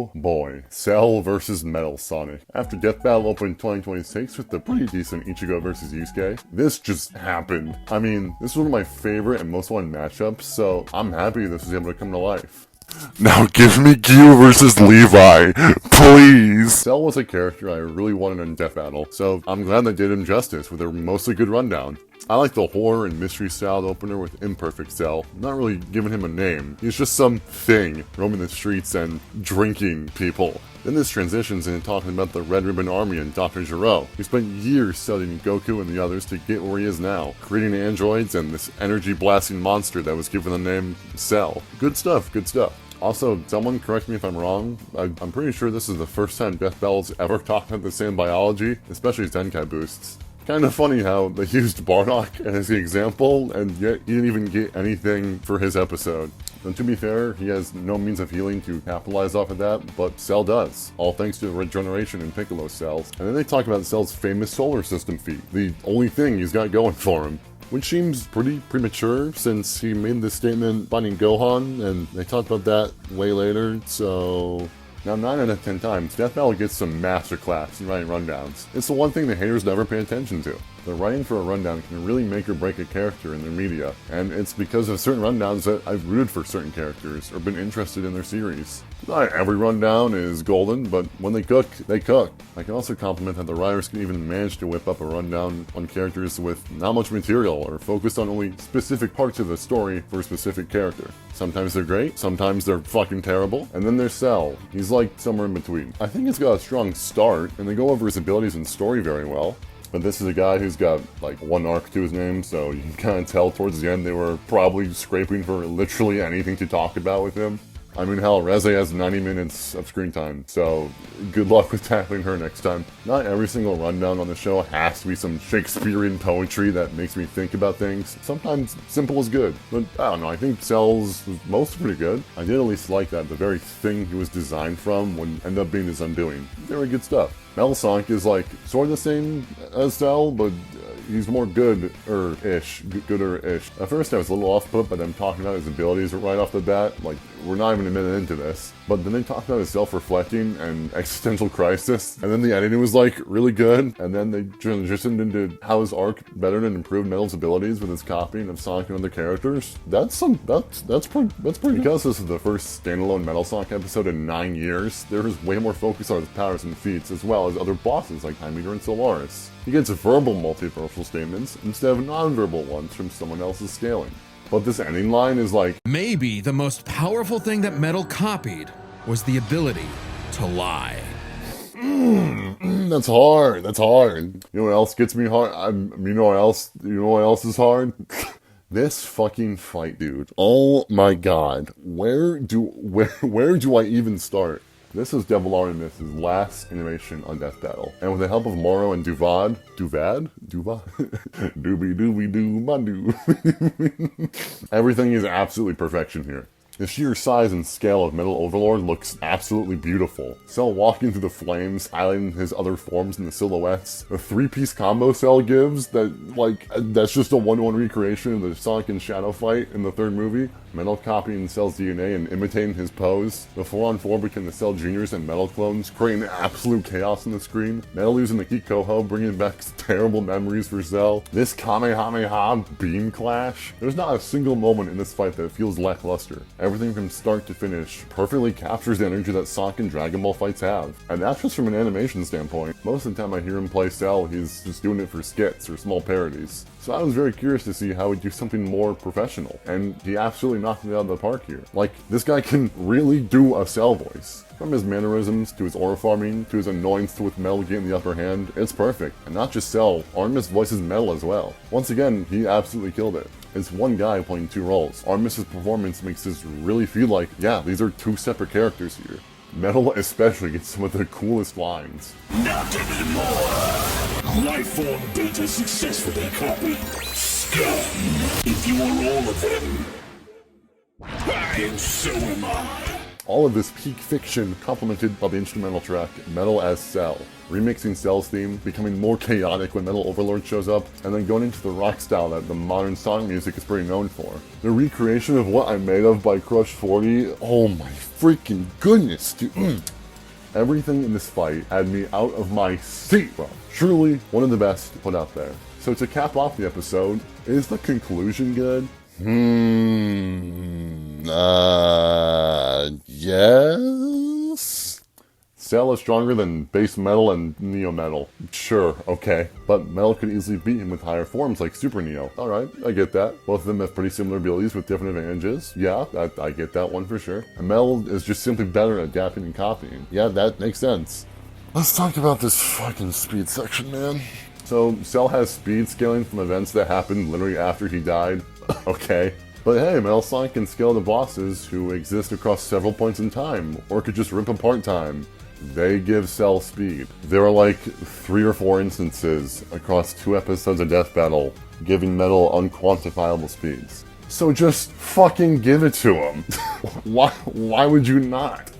Oh boy, Cell vs Metal Sonic. After Death Battle opened in 2026 with the pretty decent Ichigo vs Yusuke, this just happened. I mean, this was one of my favorite and most wanted matchups, so I'm happy this was able to come to life. Now give me Gyu versus Levi, please! Cell was a character I really wanted in Death Battle, so I'm glad they did him justice with a mostly good rundown. I like the horror and mystery styled opener with Imperfect Cell, not really giving him a name. He's just some thing roaming the streets and drinking people. Then this transitions into talking about the Red Ribbon Army and Dr. Gero, who spent years studying Goku and the others to get where he is now, creating androids and this energy-blasting monster that was given the name Cell. Good stuff, good stuff. Also, someone correct me if I'm wrong, I'm pretty sure this is the first time Death Battle's ever talked about the same biology, especially Zenkai boosts. Kind of funny how they used Bardock as the example, and yet he didn't even get anything for his episode. And to be fair, he has no means of healing to capitalize off of that, but Cell does, all thanks to regeneration in Piccolo cells. And then they talk about Cell's famous solar system feat, the only thing he's got going for him. Which seems pretty premature since he made this statement finding Gohan, and they talked about that way later, so... Now 9 out of 10 times, Death Battle gets some masterclass in writing rundowns. It's the one thing the haters never pay attention to. The writing for a rundown can really make or break a character in their media, and it's because of certain rundowns that I've rooted for certain characters or been interested in their series. Not every rundown is golden, but when they cook, they cook. I can also compliment that the writers can even manage to whip up a rundown on characters with not much material or focused on only specific parts of the story for a specific character. Sometimes they're great, sometimes they're fucking terrible, and then there's Cell. He's like somewhere in between. I think he's got a strong start, and they go over his abilities and story very well. But this is a guy who's got like one arc to his name, so you can kind of tell towards the end they were probably scraping for literally anything to talk about with him. I mean, hell, Reze has 90 minutes of screen time, so good luck with tackling her next time. Not every single rundown on the show has to be some Shakespearean poetry that makes me think about things. Sometimes simple is good, but I don't know, I think Cell's was mostly pretty good. I did at least like that the very thing he was designed from would end up being his undoing. Very good stuff. Metal Sonic is like sort of the same as Cell, but he's more gooder-ish. At first I was a little off-put by them talking about his abilities right off the bat, like we're not even a minute into this. But then they talked about his self-reflecting and existential crisis, and then the editing was like really good, and then they transitioned into how his arc bettered and improved Metal's abilities with his copying of Sonic and other characters. That's pretty because this is the first standalone Metal Sonic episode in 9 years. There is way more focus on his powers and feats, as well as other bosses like Time Eater and Solaris. He gets verbal multiversal statements instead of non-verbal ones from someone else's scaling. But this ending line is like, maybe the most powerful thing that Metal copied was the ability to lie. That's hard. You know what else gets me hard? You know what else is hard? This fucking fight, dude. Oh my god. Where do I even start? This is Devil Artemis' last animation on Death Battle, and with the help of Moro and Duvad, doobie-doo-ma-doo. Everything is absolutely perfection here. The sheer size and scale of Metal Overlord looks absolutely beautiful. Cell walking through the flames, highlighting his other forms in the silhouettes. The 3-piece combo Cell gives, that's just a one-to-one recreation of the Sonic and Shadow fight in the third movie. Metal copying Cell's DNA and imitating his pose. The 4-on-4 between the Cell Juniors and Metal clones, creating absolute chaos on the screen. Metal using the Kikoho, bringing back terrible memories for Cell. This Kamehameha beam clash. There's not a single moment in this fight that feels lackluster. Everything from start to finish perfectly captures the energy that Sonic and Dragon Ball fights have. And that's just from an animation standpoint. Most of the time I hear him play Cell, he's just doing it for skits or small parodies. So I was very curious to see how he'd do something more professional, and he absolutely knocked it out of the park here. Like, this guy can really do a Cell voice. From his mannerisms, to his aura farming, to his annoyance with Metal getting the upper hand, it's perfect. And not just Cell, Artemis voices Metal as well. Once again, he absolutely killed it. It's one guy playing two roles. Artemis' performance makes this really feel like, yeah, these are two separate characters here. Metal especially gets some of the coolest lines. Not anymore! Life form beta successfully copied. Scum! If you are all of them, then so am I. All of this peak fiction complemented by the instrumental track Metal as Cell, remixing Cell's theme, becoming more chaotic when Metal Overlord shows up, and then going into the rock style that the modern song music is pretty known for. The recreation of What I'm Made Of by Crush 40, oh my freaking goodness, dude. Everything in this fight had me out of my seat, bro. Truly one of the best put out there. So to cap off the episode, is the conclusion good? Yes? Cell is stronger than base metal and neo metal. Sure, okay. But metal could easily beat him with higher forms like Super Neo. Alright, I get that. Both of them have pretty similar abilities with different advantages. Yeah, I get that one for sure. And metal is just simply better at adapting and copying. Yeah, that makes sense. Let's talk about this fucking speed section, man. So, Cell has speed scaling from events that happened literally after he died. Okay. But hey, Metal Sonic can scale the bosses who exist across several points in time, or could just rip apart time. They give Cell speed. There are like 3 or 4 instances across 2 episodes of Death Battle, giving Metal unquantifiable speeds. So just fucking give it to him. Why would you not?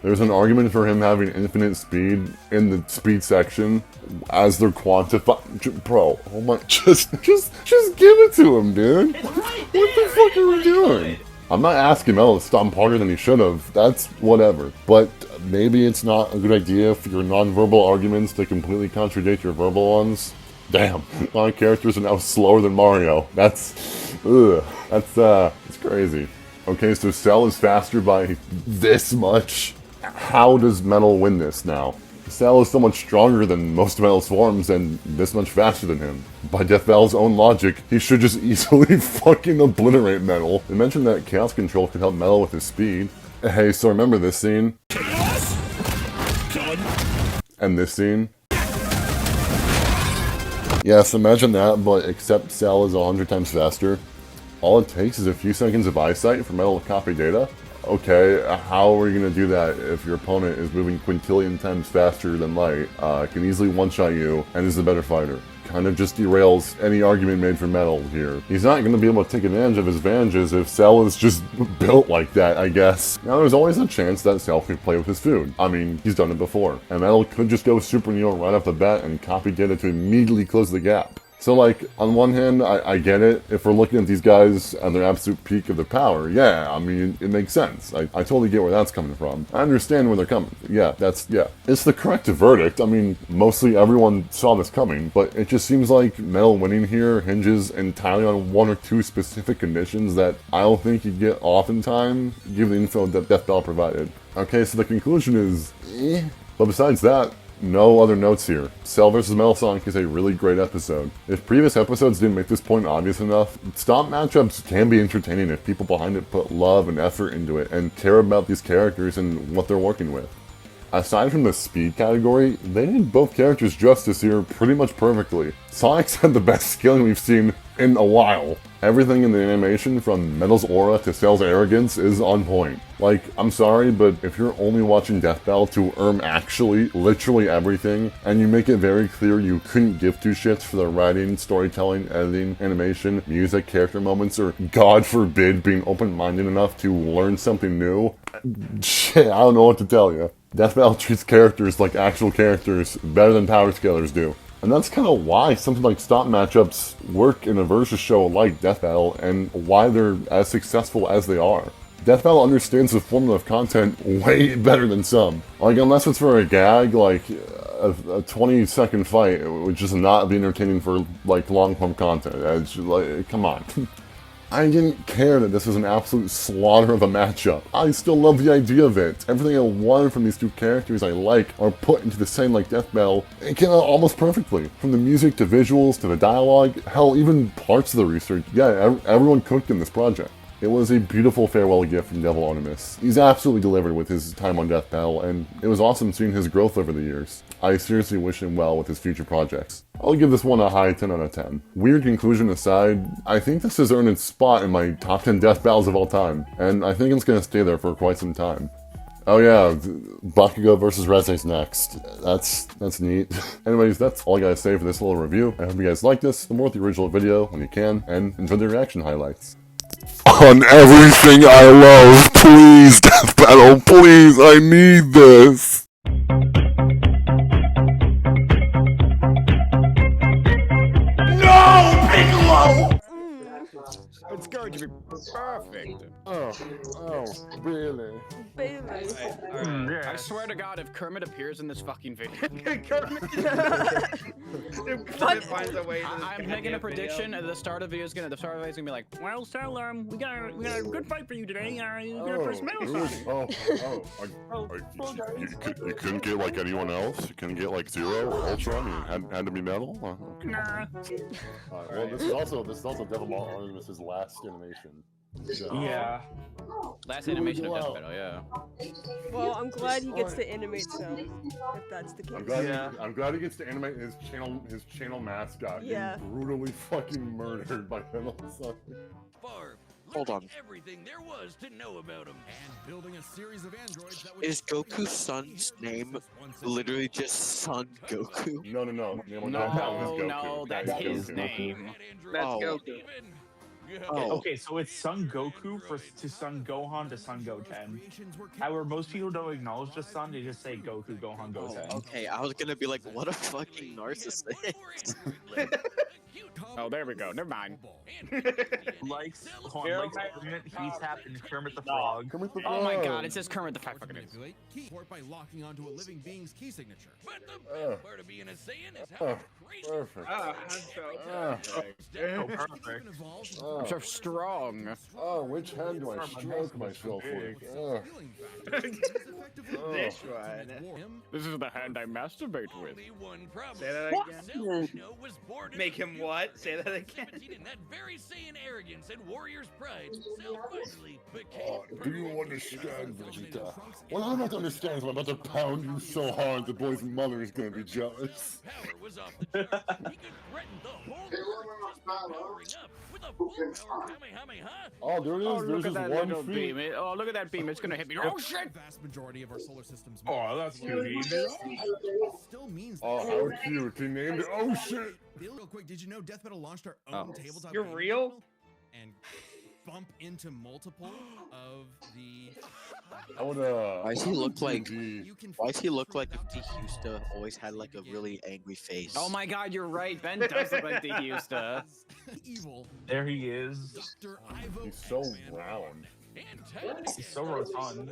There's an argument for him having infinite speed in the speed section as they're quantified. Bro, oh my, just give it to him, dude. What the fuck are we doing? I'm not asking Metal to stomp harder than he should have. That's whatever. But maybe it's not a good idea for your non-verbal arguments to completely contradict your verbal ones. Damn, my characters are now slower than Mario. That's crazy. Okay, so Cell is faster by this much. How does Metal win this now? Cell is so much stronger than most of Metal's forms and this much faster than him. By Death Battle's own logic, he should just easily fucking obliterate Metal. They mentioned that Chaos Control could help Metal with his speed. Hey, so remember this scene? Chaos? Done. And this scene? Yes, imagine that, but except Cell is 100 times faster. All it takes is a few seconds of eyesight for Metal to copy data. Okay, how are you going to do that if your opponent is moving quintillion times faster than light, can easily one-shot you, and is the better fighter? Kind of just derails any argument made for Metal here. He's not going to be able to take advantage of his advantages if Cell is just built like that, I guess. Now, there's always a chance that Cell could play with his food. I mean, he's done it before. And Metal could just go Super Neo right off the bat and copy data to immediately close the gap. So, like, on one hand, I get it. If we're looking at these guys at their absolute peak of their power, yeah, I mean, it makes sense. I totally get where that's coming from. I understand where they're coming from. Yeah. It's the correct verdict. I mean, mostly everyone saw this coming, but it just seems like Metal winning here hinges entirely on 1 or 2 specific conditions that I don't think you get oftentimes, given the info that Death Battle provided. Okay, so the conclusion is, But besides that, no other notes here. Cell vs. Metal Sonic is a really great episode. If previous episodes didn't make this point obvious enough, stomp matchups can be entertaining if people behind it put love and effort into it and care about these characters and what they're working with. Aside from the speed category, they did both characters justice here pretty much perfectly. Sonic's had the best scaling we've seen in a while. Everything in the animation, from Metal's aura to Cell's arrogance, is on point. Like, I'm sorry, but if you're only watching Death Battle to earn actually, literally everything, and you make it very clear you couldn't give 2 shits for the writing, storytelling, editing, animation, music, character moments, or God forbid being open-minded enough to learn something new, shit, I don't know what to tell you. Death Battle treats characters like actual characters better than power scalers do. And that's kind of why something like stomp matchups work in a versus show like Death Battle, and why they're as successful as they are. Death Battle understands the formula of content way better than some. Like, unless it's for a gag, like a 20-second fight, it would just not be entertaining for, like, long-form content. It's just, like, come on. I didn't care that this was an absolute slaughter of a matchup. I still love the idea of it. Everything I wanted from these 2 characters I like are put into the same like Death Battle. It came out almost perfectly. From the music to visuals to the dialogue, hell, even parts of the research. Yeah, everyone cooked in this project. It was a beautiful farewell gift from Devil Onimus. He's absolutely delivered with his time on Death Battle, and it was awesome seeing his growth over the years. I seriously wish him well with his future projects. I'll give this one a high 10 out of 10. Weird conclusion aside, I think this has earned its spot in my top 10 Death Battles of all time, and I think it's going to stay there for quite some time. Oh yeah, Bakugo vs. Reze's next. That's neat. Anyways, that's all I gotta say for this little review. I hope you guys like this, support the original video when you can, and enjoy the reaction highlights. On everything I love, please, Death Battle, please, I need this. No, Piccolo! It's going to be perfect. Oh, really? I swear to God, if Kermit appears in this fucking video, Finds a way to I'm making a prediction. At the start of the video is gonna be like, "Well, so we got a good fight for you today. You're gonna press metal You couldn't get like anyone else? You couldn't get like Zero or Ultron? You had to be metal? Okay. Nah. Well, this is also Nevermore Artemis's last animation. So. Yeah. Last animation of Death Battle, yeah. Well, I'm glad he gets to animate so, if that's the case. I'm glad he gets to animate his channel mascot Yeah. getting brutally fucking murdered by Metal Sonic. Hold on. Everything there was to know about him. And building a series of androids that would Is Goku's son's name literally just Son Goku? No. No, that's his name. That's Oh. Goku. Oh. Okay, so it's Son Goku to Son Gohan to Son Goten. However, most people don't acknowledge the Son; they just say Goku, Gohan, Goten. Okay, I was gonna be like, what a fucking narcissist. Oh, there we go. Never mind. Like Kermit, he's happened Kermit the Frog. Oh my God, it says Kermit the Frog. Fucking manipulate key port by locking onto a living being's key signature. But the best part of being a Saiyan is how crazy. Perfect. That's so perfect. Oh, perfect. I'm so strong. Oh, which hand do I stroke myself with? This one. This is the hand I masturbate with. Only one problem. Say that again. Snow was born in Make him what? Say that again. in that very Saiyan arrogance and warrior's pride. Cell finally became Oh, do you understand, Vegeta? What I'm about to understand is I'm about to pound you so hard the boy's mother is gonna be jealous. power was off the charts. He could threaten the whole world just by powering up with a full power Kamehameha. Oh, there it is. Oh, There's look at just that one little feet. beam. Oh, look at that beam. It's gonna hit me. Oh shit! The vast majority of our solar system's Oh, that's cute. still means Oh, how cute. He named it. Oh, shit. Real quick, did you know Death Battle launched our own tabletop? You're game real? channel and bump into multiple of the. I wanna. Why does he look like? You can Why does he look like if D. Houston always had like a really angry face? Oh my God, you're right. Ben does look like D. Houston. evil. There he is. Dr. Ivo He's so Batman. round. He's so rotund.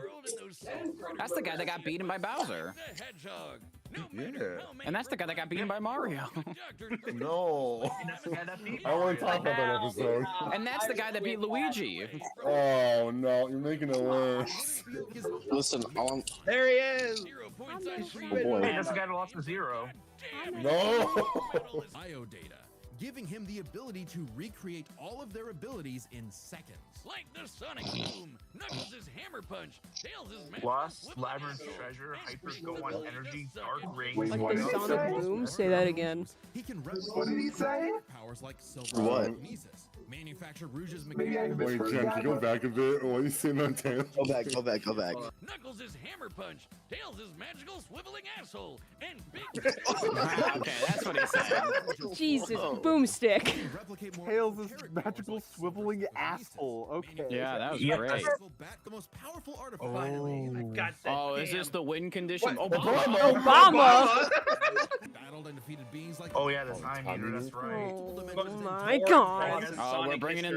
That's the guy that got beaten by Bowser. The Hedgehog. No Yeah. matter how many And that's the guy that got beaten by Mario. doctors No. And that's the guy that beat I want to talk about that episode. And that's the guy that beat Luigi. Oh, no. You're making it worse. Listen, There he is. 0 points on Oh, boy. Hey, that's the guy that lost to Zero. No. IO data, giving him the ability to recreate all of their abilities in seconds. Like the Sonic Boom, Knuckles' Hammer Punch, Tails' Magic. Lost, Labyrinth Treasure, Hyper Go on Energy, Dark Ring. Like the Sonic Boom? Say that again. He can replicate powers like silver What? telekinesis, manufacture Rouge's mechanical. Wait, Jen, can you go back a bit? What are you saying on tail? Go back. Knuckles' Hammer Punch, Tails' Magical Swiveling Asshole, and Big Okay, that's what he said. Jesus, boomstick. Replicate more Tails' is character magical voices, swiveling weapons, asshole. Okay. Yeah, that was Yeah, great. Single bat, the most powerful artifact. Got that. Oh, is this the win condition? What? Obama. Battled and defeated beings like. Oh yeah, the time meter. That's right. Oh my God. Oh, we're bringing in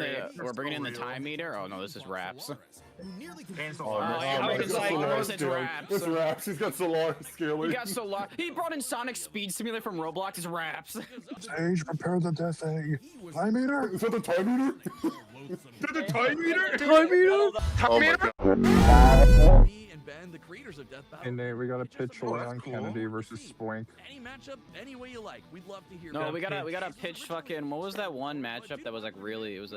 the time meter. Oh no, this is raps. And so Oh, no. yeah, I but was it's like, like, Solar it's scale. raps. It's raps. He's got Solar He scaling. got so lost. He brought in Sonic Speed Simulator from Roblox. It's raps. Sage, prepare the death egg. Time meter? Is that the time meter? The time meter? Time meter? Oh my god. Me and Ben, the creators of Death Battle. And we got a pitch Leon Kennedy versus Spoink. Any matchup, any way you like. We'd love to hear. No, about we it. gotta pitch fucking. What was that one matchup that was like really? It was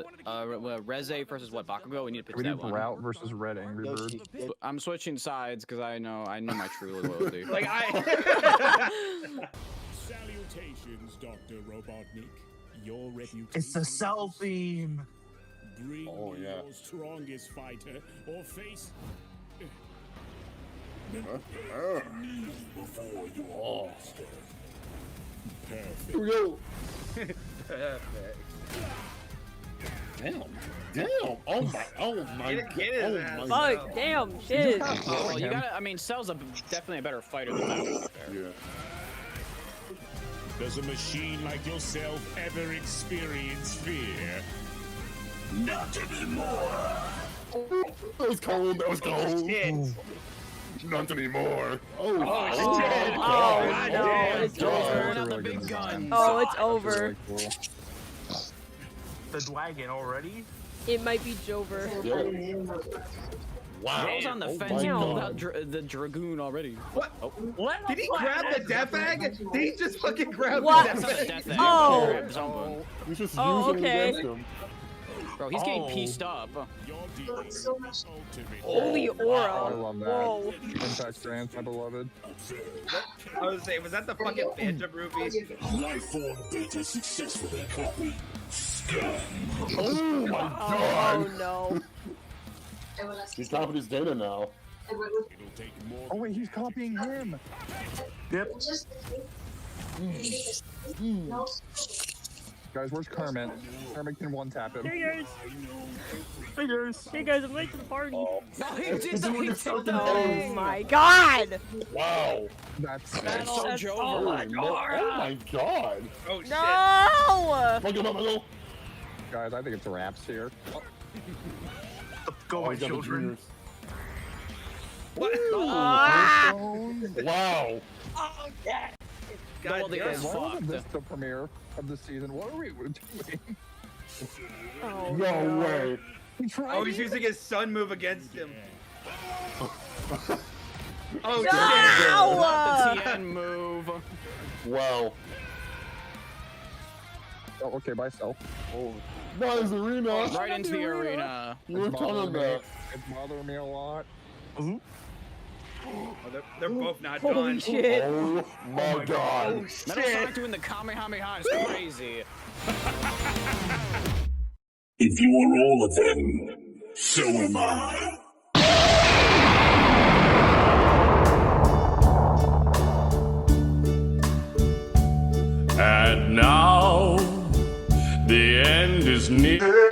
Reze versus what Bakugo. We need to pitch We that need one. Route versus Red Angry Bird. Yoshi, I'm switching sides because I know my true loyalty. Like I. Salutations, Dr. Robotnik. Your reputation. It's the cell theme. Bring Oh, me yeah. your strongest fighter or face. Before you Oh. Perfect. Here we go. Perfect. Damn. Oh my. Get his ass. Fuck, damn, shit. Well, you gotta. I mean, Cell's definitely a better fighter than that. To be fair. Yeah. Does a machine like yourself ever experience fear? Not anymore. That was cold. That was cold. Shit. Not anymore. Oh, Oh, God no, damn. it's over. Out the big guns. Oh, it's over. The dragon already? It might be Jover. Wow. Joe's on the fence. He Damn. pulled out the Dragoon already. What? Did he grab the death bag? Did he just fucking grab What? the That's death not a bag? death egg. Oh. Grab someone. He's just Oh, using okay. it against him. Bro, he's getting pieced up. Holy I aura. love that. Whoa. Impact Grant, my beloved. I was saying, was that the fucking Phantom Ruby? Life form data successfully copied. Scan. Oh my Oh god. no. He's copied his data now. It'll take more. Oh wait, he's copying him. Yep. Guys, where's Kermit? Kermit can one-tap him. Hey guys. Figures. Hey guys, I'm late to the party. No, he did the Oh my god. Wow. That's Battle That's Joe. oh my Oh my god. Oh shit. No. Fuck him up, Middle. guys, I think it's wraps here. Go, Oh, my he got the children. juniors. Ah. Wow. God Well, the damn. Earth's Why wasn't fucked. this the premiere of the season? What are we doing? Oh, No way. He tried Oh, he's it. using his sun move against him. Oh No! shit. Not the TN move. Wow. Oh, okay, bye, self. Oh. Nice arena. Right into the arena. You were talking about. It's bothering me a lot. Oh, they're both not Holy done. shit. Oh my god. Oh Metal shit. Sonic doing the Kamehameha is crazy. If you are all of them, so am I. And now, the end is near.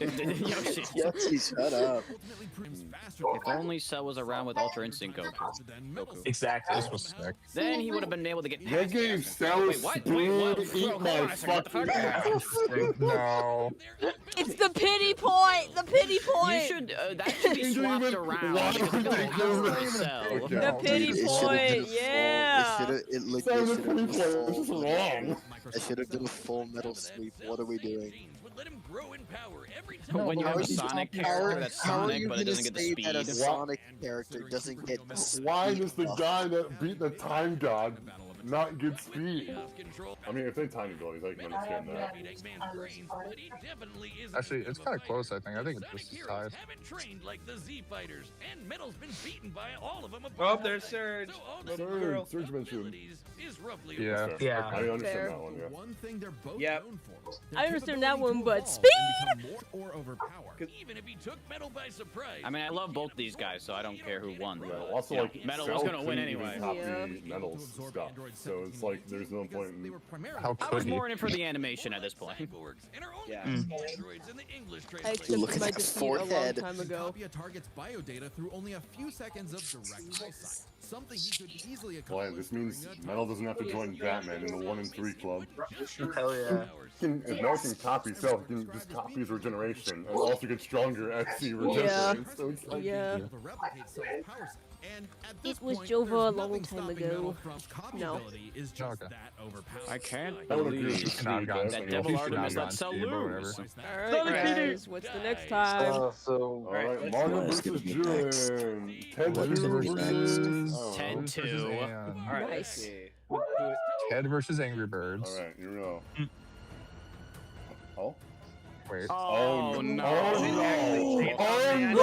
Yoshi. Yoshi, shut up. If only Cell was around with Ultra Instinct Goku. Exactly. This was sick. Then he would have been able to get That past game it. sounds Wait, what? Wait, what? spoon, eat Hold my on a second, what the fuck? No. It's the pity point. The pity You point. should, that should be swapped around. Because we don't have Cell. The pity It should've point. been a full- Yeah. It legit Sounds like should've pretty been a close. full- This is wrong. It should have been a full metal sweep. What are we doing? When you How have are a you- Sonic how character are- that's how are Sonic, you but it gonna doesn't get the say speed. that a Sonic character doesn't get the speed? Why does the buff? guy that beat the time god not get speed? I mean, if they time abilities, I can understand that. Actually, it's kind of close, I think. I think it's just his size. Oh, there's Surge. Little girl. Surge mentioned. Yeah. Yeah. I understand Fair. that one, yeah. One thing they're both Yep. known for. I understand that one, but Evolve speed. and become more or overpower. Even if he took Metal by surprise. I mean, I love both these guys, so I don't care who won. Yeah, But, also, you know, like, Metal Cell was gonna win couldn't even anyway. copy Yeah. Metal's stuff, so it's like there's no point in. How I could was he? more in it for the animation at this point. Yeah. I accepted Look at my that defeat a long forehead. time ago. Copy a target's biodata through only a few seconds of direct eyesight. Something he could easily Why? accomplish. This means Metal doesn't have to join Batman in the 1 and 3 club. Hell yeah. If Metal can copy Cell, he can just copy his regeneration and also get stronger as he regenerates. So it's like, Yeah. It was Jova a long time ago. No. Okay. I can't I would agree with believe this Not speed, gone. but, that you know. Devil He's Artemis not let Cell Steve or lose. Alright, guys. What's the next time? Alright, Mario What's vs. gonna be next? Jin. Ted What is Two gonna be versus. next? Ted Versus 2. Ann. All right, let's Nice. see. Ted versus Angry Birds. Alright, here we go. Oh? Wait. Oh, no. Oh no! Chainsaw Oh Man. no!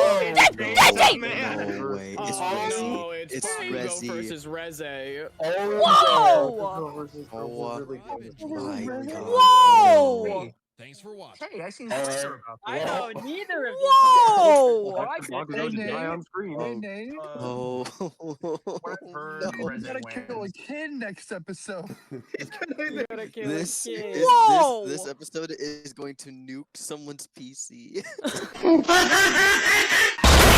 Chainsaw Man. No way. It's Oh, Resi. no, it's It's Fuego Resi. versus Reze. Oh Whoa! Oh my god. Whoa! Thanks for watching. Hey, I seen Sora about I know neither of you. Whoa! I get Hey, Nate. Oh, Hey, Nate. oh, Heard no. You gotta kill a kid next episode. You gotta kill a This kid. is Whoa! this episode is going to nuke someone's PC.